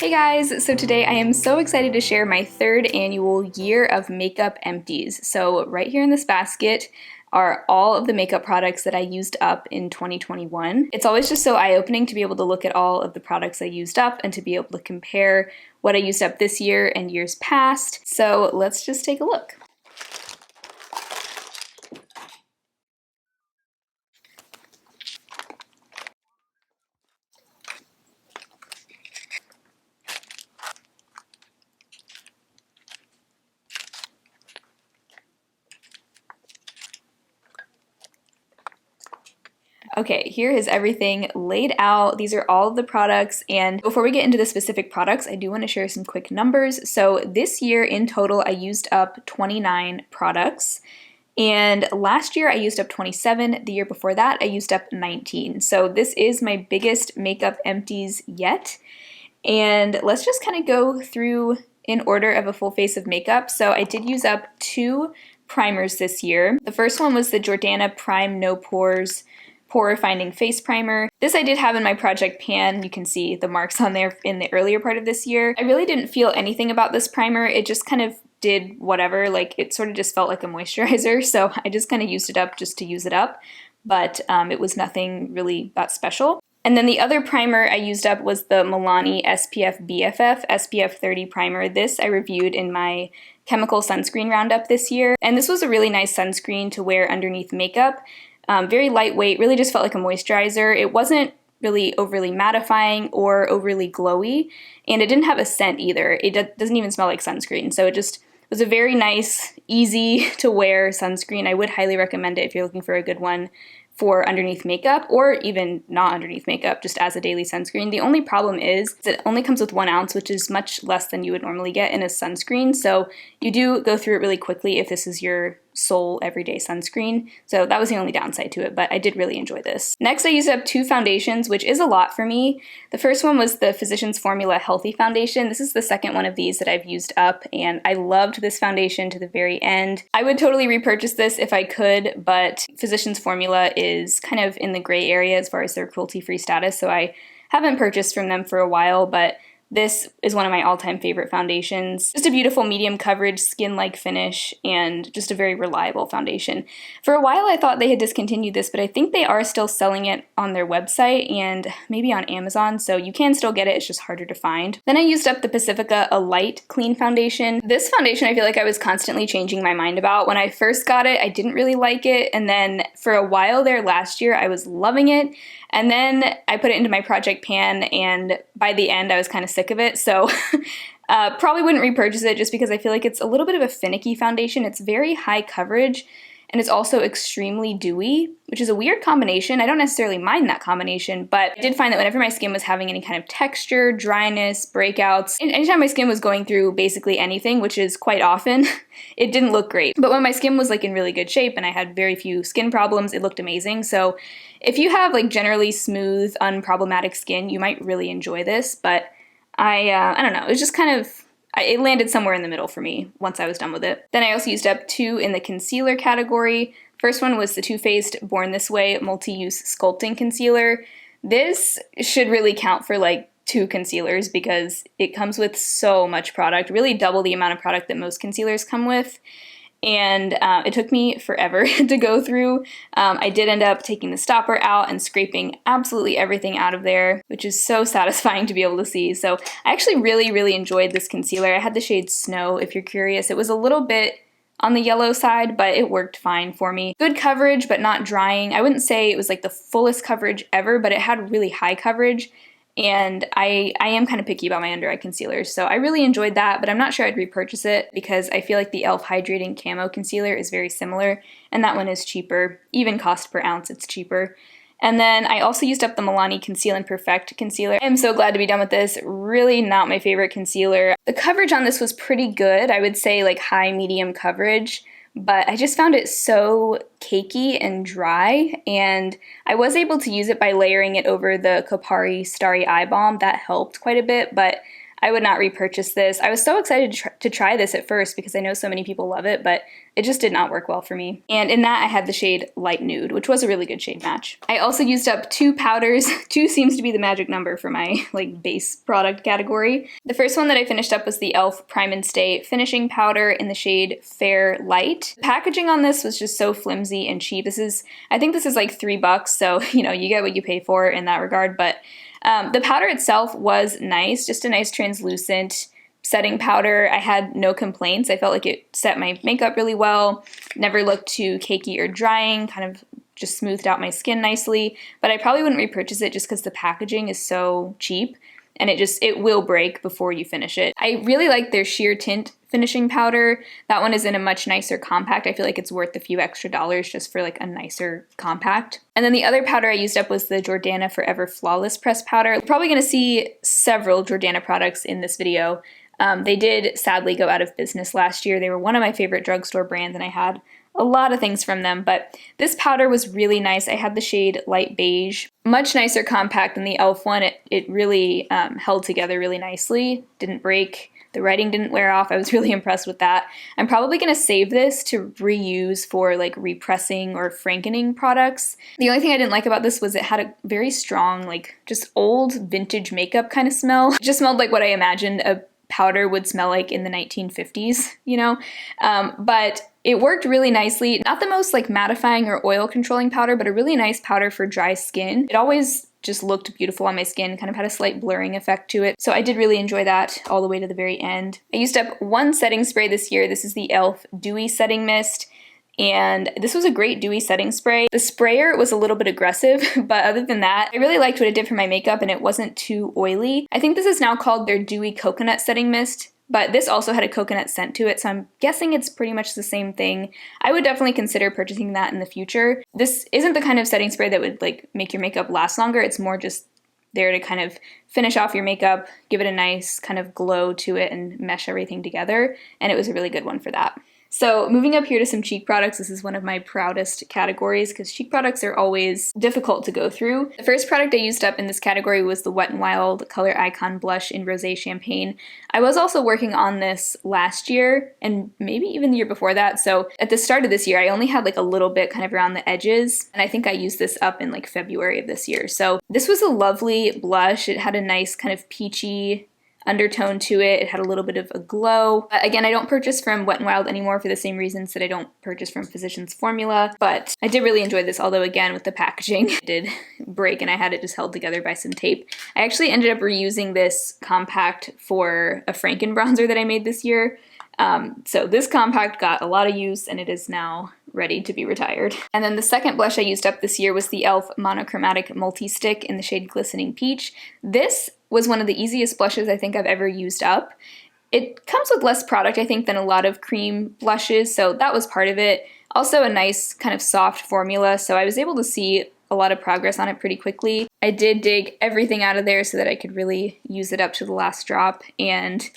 Hey guys, so today I am so excited to share my third annual Year of Makeup Empties. So right here in this basket are all of the makeup products that I used up in 2021. It's always just so eye-opening to be able to look at all of the products I used up and to be able to compare what I used up this year and years past. So let's just take a look. Okay, here is everything laid out. These are all of the products, and before we get into the specific products, I do want to share some quick numbers. So this year in total, I used up 29 products, and last year I used up 27. The year before that, I used up 19. So this is my biggest makeup empties yet, and let's just kind of go through in order of a full face of makeup. So I did use up 2 primers this year. The first one was the Jordana Prime No Pores Pore Finding Face Primer. This I did have in my project pan. You can see the marks on there in the earlier part of this year. I really didn't feel anything about this primer. It just kind of did whatever, like it sort of just felt like a moisturizer, so I just kind of used it up just to use it up, but it was nothing really that special. And then the other primer I used up was the Milani Spf Bff SPF 30 primer. This I reviewed in my chemical sunscreen roundup this year, and this was a really nice sunscreen to wear underneath makeup. Very lightweight, really just felt like a moisturizer. It wasn't really overly mattifying or overly glowy, and it didn't have a scent either. It doesn't even smell like sunscreen, so it just was a very nice, easy to wear sunscreen. I would highly recommend it if you're looking for a good one for underneath makeup, or even not underneath makeup, just as a daily sunscreen. The only problem is it only comes with 1 ounce, which is much less than you would normally get in a sunscreen, so you do go through it really quickly if this is your sole everyday sunscreen. So that was the only downside to it, but I did really enjoy this. Next, I used up 2 foundations, which is a lot for me. The first one was the Physicians Formula Healthy Foundation. This is the second one of these that I've used up, and I loved this foundation to the very end. I would totally repurchase this if I could, but Physicians Formula is kind of in the gray area as far as their cruelty-free status, so I haven't purchased from them for a while, but this is one of my all-time favorite foundations. Just a beautiful medium coverage, skin-like finish, and just a very reliable foundation. For a while I thought they had discontinued this, but I think they are still selling it on their website and maybe on Amazon, so you can still get it, it's just harder to find. Then I used up the Pacifica A Light Clean Foundation. This foundation I feel like I was constantly changing my mind about. When I first got it, I didn't really like it, and then for a while there last year, I was loving it. And then I put it into my project pan, and by the end I was kind of sick of it, so probably wouldn't repurchase it just because I feel like it's a little bit of a finicky foundation. It's very high coverage, and it's also extremely dewy, which is a weird combination. I don't necessarily mind that combination, but I did find that whenever my skin was having any kind of texture, dryness, breakouts, and anytime my skin was going through basically anything, which is quite often, it didn't look great. But when my skin was like in really good shape and I had very few skin problems, it looked amazing. So if you have like generally smooth, unproblematic skin, you might really enjoy this, but I don't know, it was just kind of, it landed somewhere in the middle for me once I was done with it. Then I also used up 2 in the concealer category. First one was the Too Faced Born This Way Multi-Use Sculpting Concealer. This should really count for like 2 concealers because it comes with so much product, really double the amount of product that most concealers come with. And it took me forever to go through. I did end up taking the stopper out and scraping absolutely everything out of there, which is so satisfying to be able to see. So I actually really enjoyed this concealer. I had the shade Snow, if you're curious. It was a little bit on the yellow side, but it worked fine for me. Good coverage, but not drying. I wouldn't say it was like the fullest coverage ever, but it had really high coverage. And I am kind of picky about my under eye concealers, so I really enjoyed that, but I'm not sure I'd repurchase it because I feel like the e.l.f. Hydrating Camo Concealer is very similar, and that one is cheaper. Even cost per ounce, it's cheaper. And then I also used up the Milani Conceal and Perfect Concealer. I'm so glad to be done with this. Really not my favorite concealer. The coverage on this was pretty good. I would say like high medium coverage, but I just found it so cakey and dry, and I was able to use it by layering it over the Kopari Starry Eye Balm. That helped quite a bit, but I would not repurchase this. I was so excited to try this at first because I know so many people love it, but it just did not work well for me. And in that I had the shade Light Nude, which was a really good shade match. I also used up 2 powders. 2 seems to be the magic number for my like base product category. The first one that I finished up was the e.l.f. Prime and Stay Finishing Powder in the shade Fair Light. The packaging on this was just so flimsy and cheap. I think this is like $3, so you know, you get what you pay for in that regard, but the powder itself was nice, just a nice translucent setting powder. I had no complaints. I felt like it set my makeup really well, never looked too cakey or drying, kind of just smoothed out my skin nicely, but I probably wouldn't repurchase it just because the packaging is so cheap and it will break before you finish it. I really like their sheer tint finishing powder. That one is in a much nicer compact. I feel like it's worth a few extra dollars just for like a nicer compact. And then the other powder I used up was the Jordana Forever Flawless Press Powder. You're probably going to see several Jordana products in this video. They did sadly go out of business last year. They were one of my favorite drugstore brands and I had a lot of things from them, but this powder was really nice. I had the shade Light Beige. Much nicer compact than the e.l.f. one. It really held together really nicely, didn't break. The writing didn't wear off. I was really impressed with that. I'm probably going to save this to reuse for like repressing or frankening products. The only thing I didn't like about this was it had a very strong, like just old vintage makeup kind of smell. It just smelled like what I imagined a powder would smell like in the 1950s, you know? But it worked really nicely. Not the most like mattifying or oil controlling powder, but a really nice powder for dry skin. It always just looked beautiful on my skin, kind of had a slight blurring effect to it. So I did really enjoy that all the way to the very end. I used up 1 setting spray this year. This is the e.l.f. Dewy Setting Mist. And this was a great dewy setting spray. The sprayer was a little bit aggressive, but other than that, I really liked what it did for my makeup and it wasn't too oily. I think this is now called their Dewy Coconut Setting Mist, but this also had a coconut scent to it, so I'm guessing it's pretty much the same thing. I would definitely consider purchasing that in the future. This isn't the kind of setting spray that would like make your makeup last longer. It's more just there to kind of finish off your makeup, give it a nice kind of glow to it and mesh everything together, and it was a really good one for that. So moving up here to some cheek products, this is one of my proudest categories because cheek products are always difficult to go through. The first product I used up in this category was the Wet n Wild Color Icon Blush in Rosé Champagne. I was also working on this last year and maybe even the year before that, so at the start of this year I only had like a little bit kind of around the edges, and I think I used this up in like February of this year. So this was a lovely blush. It had a nice kind of peachy undertone to it. It had a little bit of a glow. Again, I don't purchase from Wet n Wild anymore for the same reasons that I don't purchase from Physicians Formula, but I did really enjoy this, although again, with the packaging, it did break and I had it just held together by some tape. I actually ended up reusing this compact for a Franken bronzer that I made this year. So this compact got a lot of use and it is now ready to be retired. And then the second blush I used up this year was the e.l.f. Monochromatic Multi-Stick in the shade Glistening Peach. This was one of the easiest blushes I think I've ever used up. It comes with less product, I think, than a lot of cream blushes, so that was part of it. Also a nice kind of soft formula, so I was able to see a lot of progress on it pretty quickly. I did dig everything out of there so that I could really use it up to the last drop, and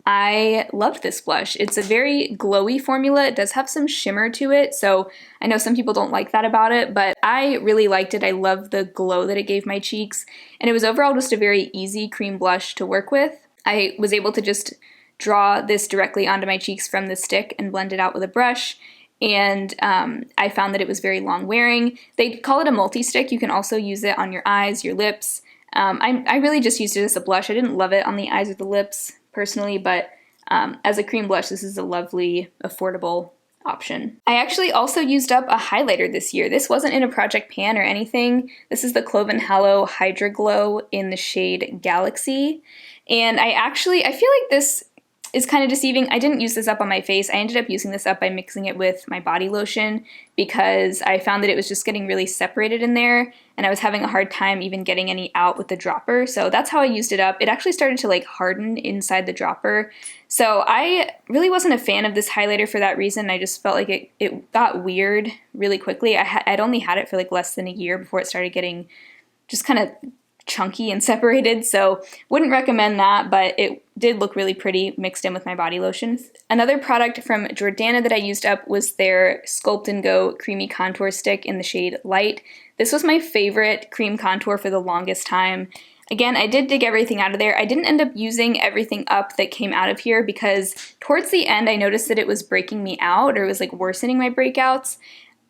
I loved this blush. It's a very glowy formula. It does have some shimmer to it, so I know some people don't like that about it, but I really liked it. I love the glow that it gave my cheeks, and it was overall just a very easy cream blush to work with. I was able to just draw this directly onto my cheeks from the stick and blend it out with a brush, and I found that it was very long wearing. They call it a multi-stick. You can also use it on your eyes, your lips. I really just used it as a blush. I didn't love it on the eyes or the lips personally, but as a cream blush, this is a lovely, affordable option. I actually also used up a highlighter this year. This wasn't in a project pan or anything. This is the Cloven Halo Hydraglow in the shade Galaxy. And I feel like this is kind of deceiving. I didn't use this up on my face. I ended up using this up by mixing it with my body lotion because I found that it was just getting really separated in there and I was having a hard time even getting any out with the dropper. So that's how I used it up. It actually started to like harden inside the dropper. So I really wasn't a fan of this highlighter for that reason. I just felt like it got weird really quickly. I'd only had it for like less than a year before it started getting just kind of chunky and separated, so wouldn't recommend that, but it did look really pretty mixed in with my body lotion. Another product from Jordana that I used up was their Sculpt and Go Creamy Contour Stick in the shade Light. This was my favorite cream contour for the longest time. Again, I did dig everything out of there. I didn't end up using everything up that came out of here because towards the end I noticed that it was breaking me out, or it was like worsening my breakouts.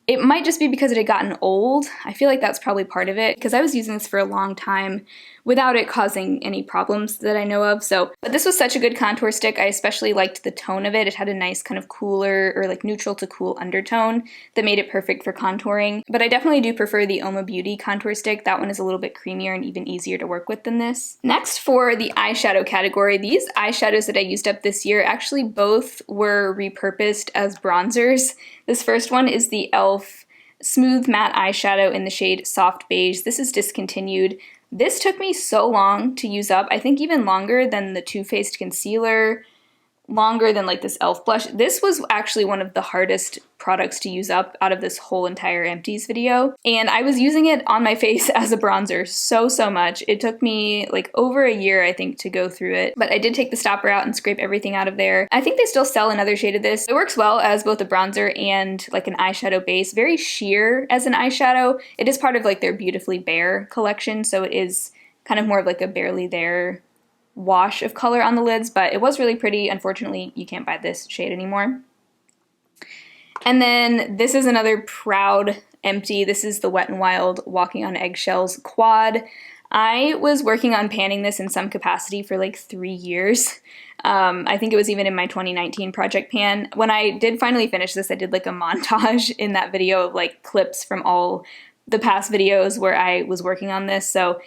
It might just be because it had gotten old. I feel like that's probably part of it because I was using this for a long time without it causing any problems that I know of. But this was such a good contour stick. I especially liked the tone of it. It had a nice kind of cooler or like neutral to cool undertone that made it perfect for contouring. But I definitely do prefer the Oma Beauty contour stick. That one is a little bit creamier and even easier to work with than this. Next, for the eyeshadow category, these eyeshadows that I used up this year actually both were repurposed as bronzers. This first one is the e.l.f. Smooth Matte Eyeshadow in the shade Soft Beige. This is discontinued. This took me so long to use up, I think even longer than the Too Faced concealer, longer than like this e.l.f. blush. This was actually one of the hardest products to use up out of this whole entire empties video. And I was using it on my face as a bronzer so much. It took me like over a year, I think, to go through it. But I did take the stopper out and scrape everything out of there. I think they still sell another shade of this. It works well as both a bronzer and like an eyeshadow base. Very sheer as an eyeshadow. It is part of like their Beautifully Bare collection, so it is kind of more of like a Barely There wash of color on the lids, but it was really pretty. Unfortunately, you can't buy this shade anymore. And then this is another Proud empty. This is the Wet n Wild Walking on Eggshells quad. I was working on panning this in some capacity for like 3 years. I think it was even in my 2019 project pan. When I did finally finish this, I did like a montage in that video of like clips from all the past videos where I was working on this. So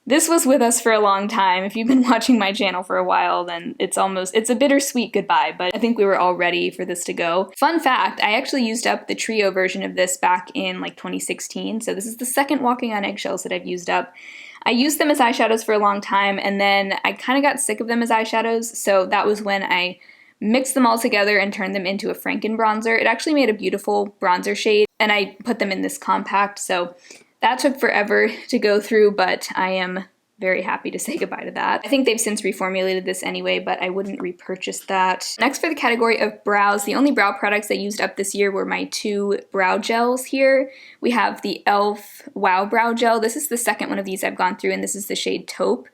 this was with us for a long time. If you've been watching my channel for a while, then it's a bittersweet goodbye, but I think we were all ready for this to go. Fun fact, I actually used up the trio version of this back in like 2016, so this is the second Walking on Eggshells that I've used up. I used them as eyeshadows for a long time, and then I kind of got sick of them as eyeshadows, so that was when I mixed them all together and turned them into a Franken bronzer. It actually made a beautiful bronzer shade, and I put them in this compact, so that took forever to go through, but I am very happy to say goodbye to that. I think they've since reformulated this anyway, but I wouldn't repurchase that. Next, for the category of brows, the only brow products I used up this year were my 2 brow gels here. We have the e.l.f. Wow Brow Gel. This is the second one of these I've gone through, and this is the shade Taupe.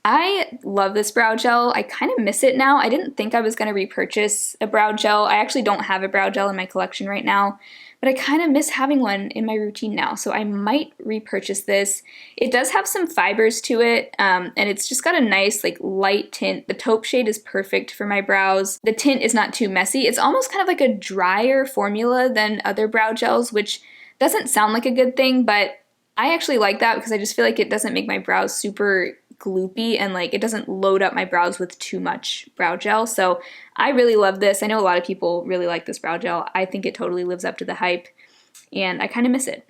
I love this brow gel. I kind of miss it now. I didn't think I was going to repurchase a brow gel. I actually don't have a brow gel in my collection right now, but I kind of miss having one in my routine now, so I might repurchase this. It does have some fibers to it, and it's just got a nice like light tint. The taupe shade is perfect for my brows. The tint is not too messy. It's almost kind of like a drier formula than other brow gels, which doesn't sound like a good thing, but I actually like that because I just feel like it doesn't make my brows super gloopy, and like it doesn't load up my brows with too much brow gel. So I really love this. I know a lot of people really like this brow gel. I think it totally lives up to the hype, and I kind of miss it.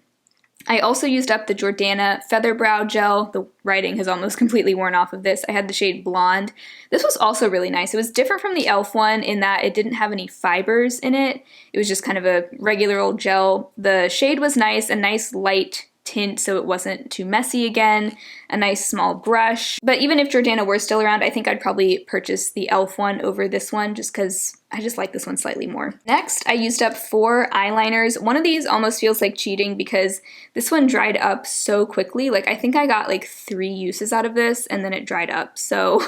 I also used up the Jordana Feather Brow Gel. The writing has almost completely worn off of this. I had the shade Blonde. This was also really nice. It was different from the e.l.f. one in that it didn't have any fibers in it. It was just kind of a regular old gel. The shade was nice, a nice light tint so it wasn't too messy again, a nice small brush. But even if Jordana were still around, I think I'd probably purchase the e.l.f. one over this one just because I just like this one slightly more. Next, I used up 4 eyeliners. One of these almost feels like cheating because this one dried up so quickly. Like I think I got like 3 uses out of this and then it dried up. So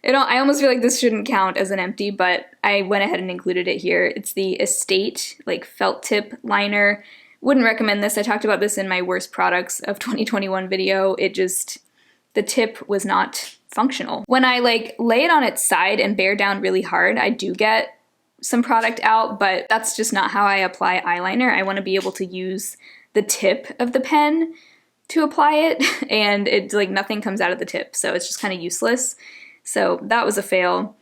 I almost feel like this shouldn't count as an empty, but I went ahead and included it here. It's the Estate like felt tip liner. Wouldn't recommend this. I talked about this in my worst products of 2021 video. The tip was not functional. When I like lay it on its side and bear down really hard, I do get some product out, but that's just not how I apply eyeliner. I want to be able to use the tip of the pen to apply it, and it's like nothing comes out of the tip, so it's just kind of useless. So that was a fail.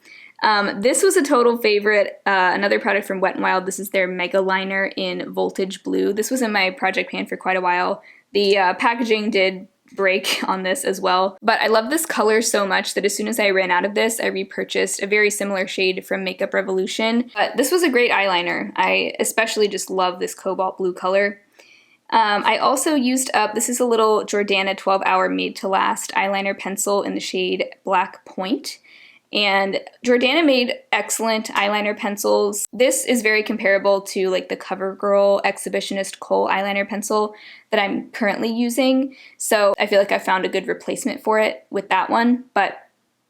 This was a total favorite, another product from Wet n Wild. This is their megaliner in Voltage Blue. This was in my project pan for quite a while. The packaging did break on this as well, but I love this color so much that as soon as I ran out of this, I repurchased a very similar shade from Makeup Revolution. But this was a great eyeliner. I especially just love this cobalt blue color. I also used up, this is a little Jordana 12 Hour Made to Last eyeliner pencil in the shade Black Point. And Jordana made excellent eyeliner pencils. This is very comparable to like the CoverGirl Exhibitionist Kohl eyeliner pencil that I'm currently using. So I feel like I found a good replacement for it with that one, but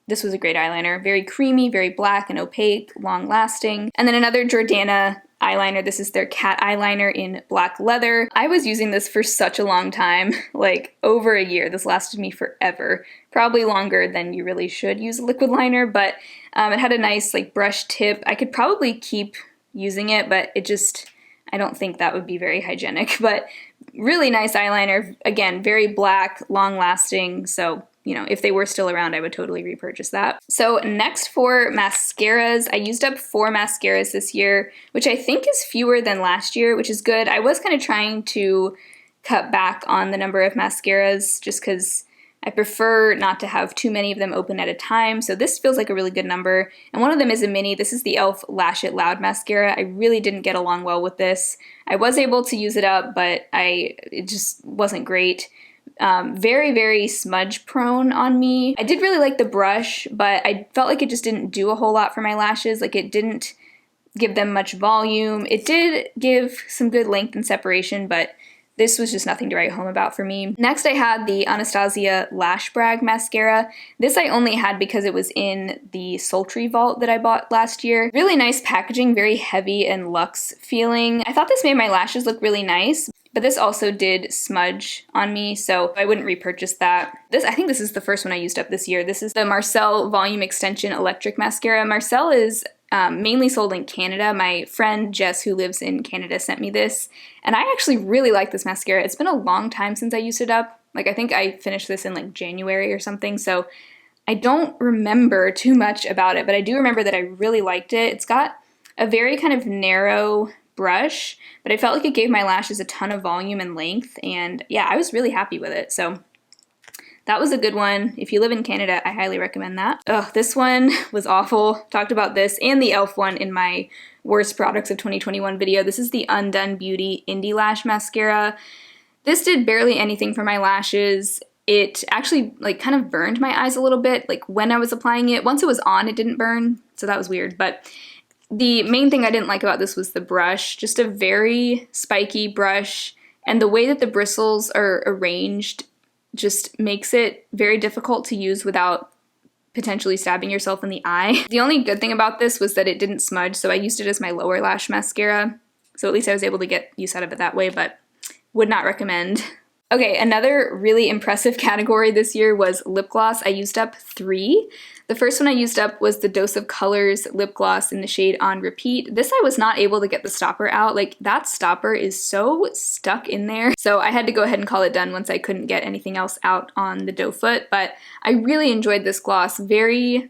this was a great eyeliner. Very creamy, very black and opaque, long lasting. And then another Jordana eyeliner. This is their cat eyeliner in black leather. I was using this for such a long time, like over a year. This lasted me forever. Probably longer than you really should use a liquid liner, but it had a nice like brush tip. I could probably keep using it, but I don't think that would be very hygienic, but really nice eyeliner. Again, very black, long lasting. So you know, if they were still around, I would totally repurchase that. So next for mascaras, I used up 4 mascaras this year, which I think is fewer than last year, which is good. I was kind of trying to cut back on the number of mascaras just because I prefer not to have too many of them open at a time. So this feels like a really good number. And one of them is a mini. This is the e.l.f. Lash It Loud mascara. I really didn't get along well with this. I was able to use it up, but it just wasn't great. Very, very smudge prone on me. I did really like the brush, but I felt like it just didn't do a whole lot for my lashes. Like it didn't give them much volume. It did give some good length and separation, but this was just nothing to write home about for me. Next I had the Anastasia Lash Brag mascara. This I only had because it was in the Sultry Vault that I bought last year. Really nice packaging, very heavy and luxe feeling. I thought this made my lashes look really nice, but this also did smudge on me, so I wouldn't repurchase that. I think this is the first one I used up this year. This is the Marcel Volume Extension Electric Mascara. Marcel is mainly sold in Canada. My friend Jess, who lives in Canada, sent me this, and I actually really like this mascara. It's been a long time since I used it up. Like I think I finished this in like January or something, so I don't remember too much about it, but I do remember that I really liked it. It's got a very kind of narrow brush, but I felt like it gave my lashes a ton of volume and length, and yeah, I was really happy with it. So that was a good one. If you live in Canada, I highly recommend that. Ugh, this one was awful. Talked about this and the e.l.f. one in my worst products of 2021 video. This is the Undone Beauty Indie Lash Mascara. This did barely anything for my lashes. It actually like kind of burned my eyes a little bit, like when I was applying it. Once it was on, it didn't burn, so that was weird, but the main thing I didn't like about this was the brush. Just a very spiky brush, and the way that the bristles are arranged just makes it very difficult to use without potentially stabbing yourself in the eye. The only good thing about this was that it didn't smudge, so I used it as my lower lash mascara, so at least I was able to get use out of it that way, but would not recommend. Okay, another really impressive category this year was lip gloss. I used up 3. The first one I used up was the Dose of Colors lip gloss in the shade On Repeat. This I was not able to get the stopper out. Like that stopper is so stuck in there. So I had to go ahead and call it done once I couldn't get anything else out on the doe foot. But I really enjoyed this gloss. Very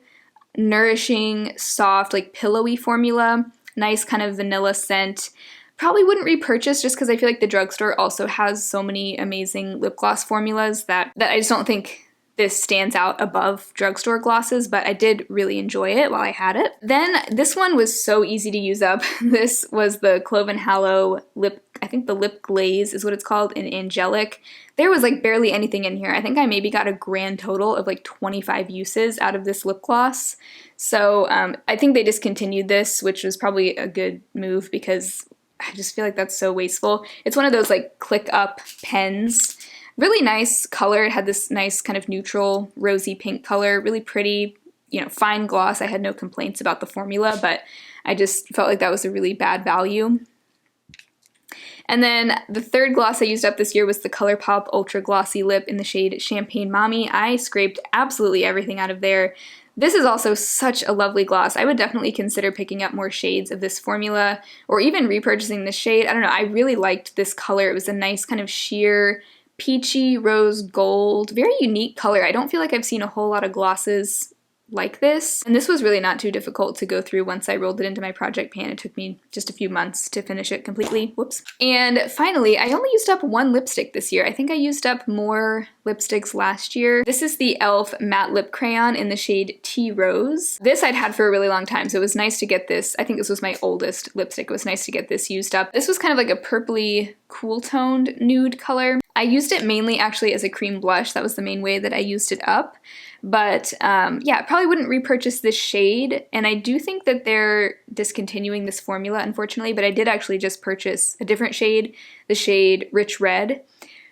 nourishing, soft, like pillowy formula. Nice kind of vanilla scent. Probably wouldn't repurchase just because I feel like the drugstore also has so many amazing lip gloss formulas that I just don't think this stands out above drugstore glosses, but I did really enjoy it while I had it. Then this one was so easy to use up. This was the Cloven Halo Lip, I think the lip glaze is what it's called, in Angelic. There was like barely anything in here. I think I maybe got a grand total of like 25 uses out of this lip gloss. So I think they discontinued this, which was probably a good move because I just feel like that's so wasteful. It's one of those like click up pens. Really nice color. It had this nice kind of neutral rosy pink color. Really pretty, you know, fine gloss. I had no complaints about the formula, but I just felt like that was a really bad value. And then the third gloss I used up this year was the Colourpop Ultra Glossy Lip in the shade Champagne Mommy. I scraped absolutely everything out of there. This is also such a lovely gloss. I would definitely consider picking up more shades of this formula or even repurchasing this shade. I don't know, I really liked this color. It was a nice kind of sheer peachy rose gold, very unique color. I don't feel like I've seen a whole lot of glosses like this. And this was really not too difficult to go through once I rolled it into my project pan. It took me just a few months to finish it completely. Whoops. And finally, I only used up 1 lipstick this year. I think I used up more lipsticks last year. This is the e.l.f. Matte Lip Crayon in the shade Tea Rose. This I'd had for a really long time, so it was nice to get this. I think this was my oldest lipstick. It was nice to get this used up. This was kind of like a purpley, cool toned nude color. I used it mainly actually as a cream blush. That was the main way that I used it up. But yeah, I probably wouldn't repurchase this shade, and I do think that they're discontinuing this formula, unfortunately, but I did actually just purchase a different shade, the shade Rich Red,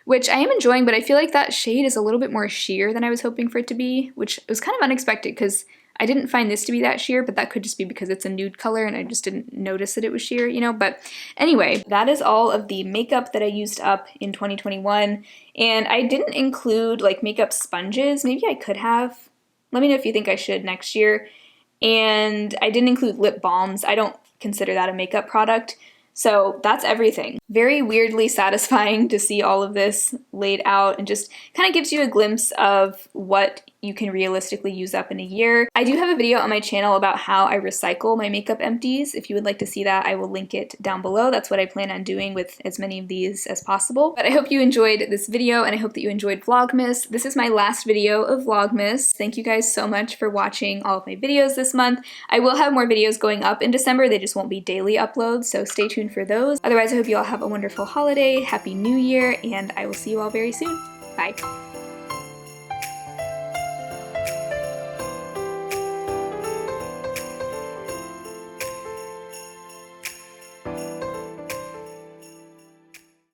which I am enjoying, but I feel like that shade is a little bit more sheer than I was hoping for it to be, which was kind of unexpected because I didn't find this to be that sheer, but that could just be because it's a nude color and I just didn't notice that it was sheer, you know? But anyway, that is all of the makeup that I used up in 2021. And I didn't include like makeup sponges. Maybe I could have. Let me know if you think I should next year. And I didn't include lip balms. I don't consider that a makeup product. So that's everything. Very weirdly satisfying to see all of this laid out and just kind of gives you a glimpse of what you can realistically use up in a year. I do have a video on my channel about how I recycle my makeup empties. If you would like to see that, I will link it down below. That's what I plan on doing with as many of these as possible. But I hope you enjoyed this video and I hope that you enjoyed Vlogmas. This is my last video of Vlogmas. Thank you guys so much for watching all of my videos this month. I will have more videos going up in December. They just won't be daily uploads, so stay tuned for those. Otherwise, I hope you all have a wonderful holiday, Happy New Year, and I will see you all very soon. Bye.